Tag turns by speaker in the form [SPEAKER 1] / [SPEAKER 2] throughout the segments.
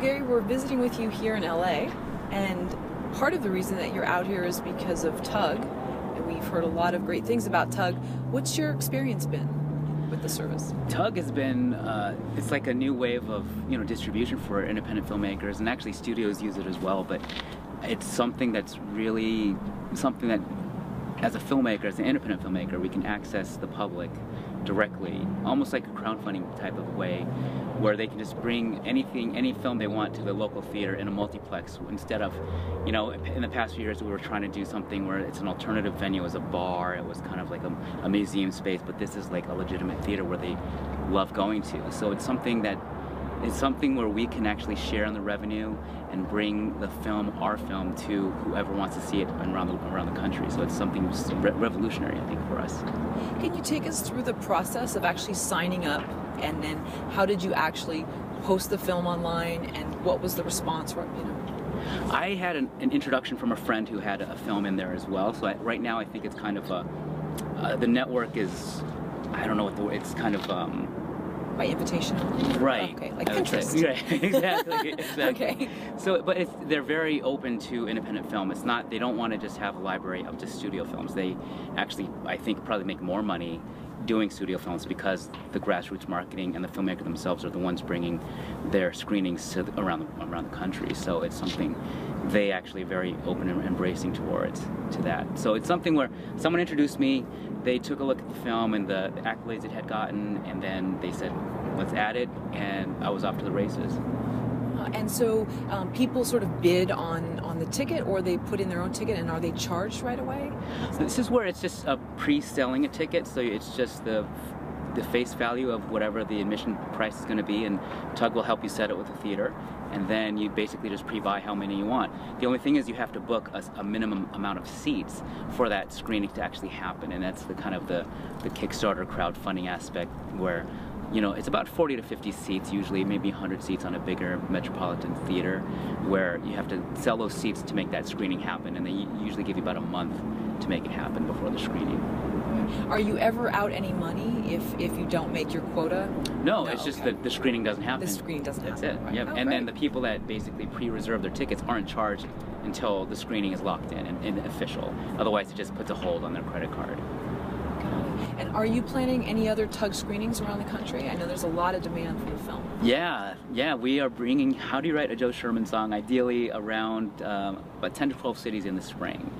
[SPEAKER 1] Gary, we're visiting with you here in LA, and part of the reason that you're out here is because of Tugg, and we've heard a lot of great things about Tugg. What's your experience been with the service?
[SPEAKER 2] Tugg has been, it's like a new wave of, distribution for independent filmmakers, and actually studios use it as well, but it's something that's really something that, as a filmmaker, as an independent filmmaker, we can access the public directly, almost like a crowdfunding type of way, where they can just bring any film they want to the local theater in a multiplex, instead of, in the past few years we were trying to do something where it's an alternative venue as a bar. It was kind of like a museum space, but this is like a legitimate theater where they love going to. So it's something where we can actually share in the revenue and bring the film, our film, to whoever wants to see it around the country. So it's something revolutionary, I think, for us.
[SPEAKER 1] Can you take us through the process of actually signing up, and then how did you actually post the film online, and what was the response?
[SPEAKER 2] I had an introduction from a friend who had a film in there as well. So right now I think it's kind of the network is, I don't know what it's kind of
[SPEAKER 1] by invitation?
[SPEAKER 2] Right.
[SPEAKER 1] Okay, like Pinterest.
[SPEAKER 2] Right, exactly.
[SPEAKER 1] Okay.
[SPEAKER 2] So, but they're very open to independent film. It's not, they don't want to just have a library of just studio films. They actually, I think, probably make more money doing studio films because the grassroots marketing and the filmmaker themselves are the ones bringing their screenings to around the country. So it's something they actually are very open and embracing towards that. So it's something where someone introduced me, they took a look at the film and the accolades it had gotten, and then they said, let's add it, and I was off to the races.
[SPEAKER 1] And so people sort of bid on the ticket, or they put in their own ticket, and are they charged right away?
[SPEAKER 2] So this is where it's just pre-selling a ticket, so it's just the face value of whatever the admission price is going to be, and Tugg will help you set it with the theater, and then you basically just pre-buy how many you want. The only thing is you have to book a minimum amount of seats for that screening to actually happen, and that's the kind of the Kickstarter crowdfunding aspect, where it's about 40 to 50 seats usually, maybe 100 seats on a bigger metropolitan theater, where you have to sell those seats to make that screening happen, and they usually give you about a month to make it happen before the screening.
[SPEAKER 1] Are you ever out any money if you don't make your quota?
[SPEAKER 2] No, it's just that the screening doesn't happen.
[SPEAKER 1] The screening doesn't happen.
[SPEAKER 2] That's it.
[SPEAKER 1] Right.
[SPEAKER 2] Yep.
[SPEAKER 1] Oh,
[SPEAKER 2] and then the people that basically pre-reserve their tickets aren't charged until the screening is locked in and official. Otherwise, it just puts a hold on their credit card.
[SPEAKER 1] And are you planning any other Tugg screenings around the country? I know there's a lot of demand for the film.
[SPEAKER 2] Yeah, we are bringing How Do You Write a Joe Sherman Song, ideally around about 10 to 12 cities in the spring,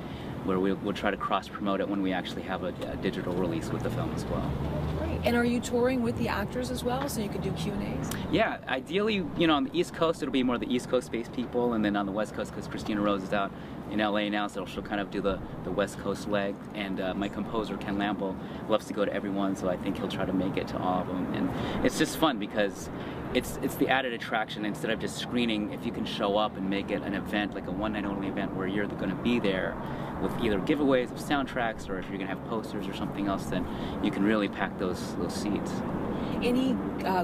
[SPEAKER 2] where we'll try to cross-promote it when we actually have a digital release with the film as well.
[SPEAKER 1] Great. And are you touring with the actors as well, so you can do Q&As?
[SPEAKER 2] Yeah, ideally, on the East Coast, it'll be more the East Coast-based people, and then on the West Coast, because Christina Rose is out in LA now, so she'll kind of do the West Coast leg, and my composer, Ken Lample, loves to go to everyone, so I think he'll try to make it to all of them. And it's just fun because it's the added attraction. Instead of just screening, if you can show up and make it an event, like a one-night only event where you're going to be there with either giveaways of soundtracks, or if you're going to have posters or something else, then you can really pack those seats.
[SPEAKER 1] Any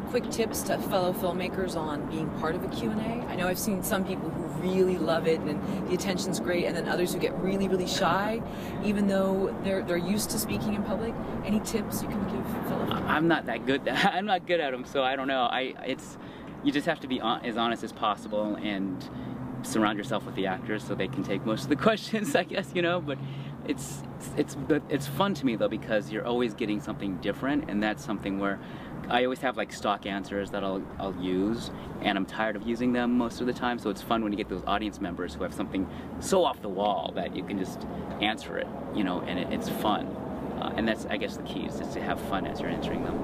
[SPEAKER 1] quick tips to fellow filmmakers on being part of a Q&A? I know I've seen some people who really love it and the attention's great, and then others who get really, really shy, even though they're used to speaking in public. Any tips you can give fellow filmmakers?
[SPEAKER 2] I'm not that good. I'm not good at them, so I don't know. You just have to be as honest as possible and surround yourself with the actors so they can take most of the questions, I guess, but it's fun to me though, because you're always getting something different, and that's something where I always have like stock answers that I'll use, and I'm tired of using them most of the time, so it's fun when you get those audience members who have something so off the wall that you can just answer it, and it's fun. And that's, I guess, the key is just to have fun as you're answering them.